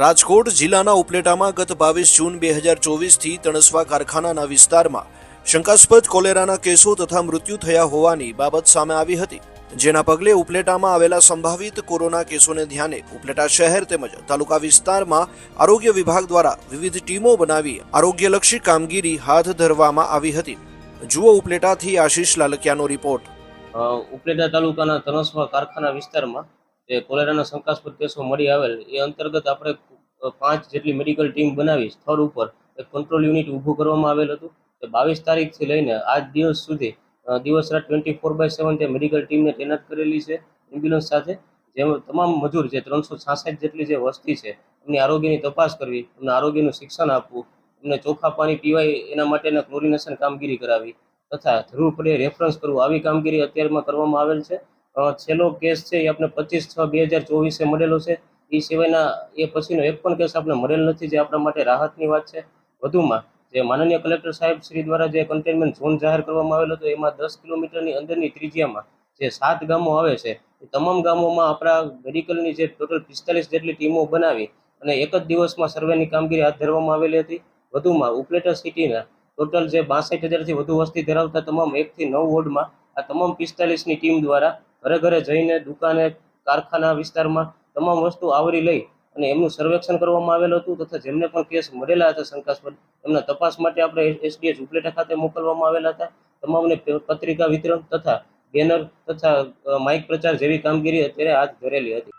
રાજકોટ જિલ્લાના ઉપલેટામાં ગત 22 જૂન 2024થી તણસવા કારખાનાના વિસ્તારમાં શંકાસ્પદ કોલેરાના કેસો તથા મૃત્યુ થયા હોવાની બાબત સામે આવી હતી, જેના પગલે ઉપલેટામાં આવેલા સંભવિત કોરોના કેસોને ધ્યાને ઉપલેટા શહેર તેમજ તાલુકા વિસ્તારમાં આરોગ્ય વિભાગ દ્વારા વિવિધ ટીમો બનાવી આરોગ્યલક્ષી કામગીરી હાથ ધરવામાં આવી હતી। જુઓ ઉપલેટાથી આશીષ લાલકિયાનો રિપોર્ટ। ઉપલેટા તાલુકાના તણસવા કારખાના વિસ્તારમાં જે કોલેરાના શંકાસ્પદ કેસો મળી આવેલ એ અંતર્ગત આપણે 5 જેટલી મેડિકલ ટીમ બનાવી સ્થળ ઉપર એક કંટ્રોલ યુનિટ ઊભું કરવામાં આવેલ હતું। 22 તારીખથી લઈને આજ દિવસ સુધી દિવસ રાત 24/7 તે મેડિકલ ટીમને તૈનાત કરેલી છે એમ્બ્યુલન્સ સાથે। જેમાં તમામ મજૂર જે 366 જેટલી જે વસ્તી છે એમની આરોગ્યની તપાસ કરવી, એમને આરોગ્યનું શિક્ષણ આપવું, એમને ચોખ્ખા પાણી પીવાય એના માટેના ક્લોરિનેશન કામગીરી કરાવી તથા જરૂર પડે રેફરન્સ કરવું, આવી કામગીરી અત્યારમાં કરવામાં આવેલ છે। છેલ્લો કેસ છે એ આપણે 25/6/2024 મળેલો છે। એ સિવાયના એ પછીનો એક પણ કેસ આપણે મળેલ નથી, જે આપણા માટે રાહતની વાત છે। વધુમાં જે માનનીય કલેક્ટર સાહેબ શ્રી દ્વારા જે કન્ટેનમેન્ટ ઝોન જાહેર કરવામાં આવેલો હતો એમાં 10 કિલોમીટરની અંદરની ત્રિજ્યામાં જે 7 ગામો આવે છે એ તમામ ગામોમાં આપણા મેડિકલની જે ટોટલ 45 જેટલી ટીમો બનાવી અને એક જ દિવસમાં સર્વેની કામગીરી હાથ ધરવામાં આવેલી હતી। વધુમાં ઉપલેટા સિટીના ટોટલ જે 62,000થી વધુ વસ્તી ધરાવતા તમામ 1 થી 9 વોર્ડમાં આ તમામ 45ની ટીમ દ્વારા ઘરે ઘરે જઈને દુકાને, કારખાના વિસ્તારમાં તમામ વસ્તુ આવરી લઈ અને એમનું સર્વેક્ષણ કરવામાં આવેલું હતું તથા જેમને પણ કેસ મળેલા હતા શંકાસ્પદ એમના તપાસ માટે આપણે એસડીએચ ઉપલેટા ખાતે મોકલવામાં આવેલા હતા। તમામને પત્રિકા વિતરણ તથા બેનર તથા માઇક પ્રચાર જેવી કામગીરી અત્યારે હાથ ધરેલી હતી।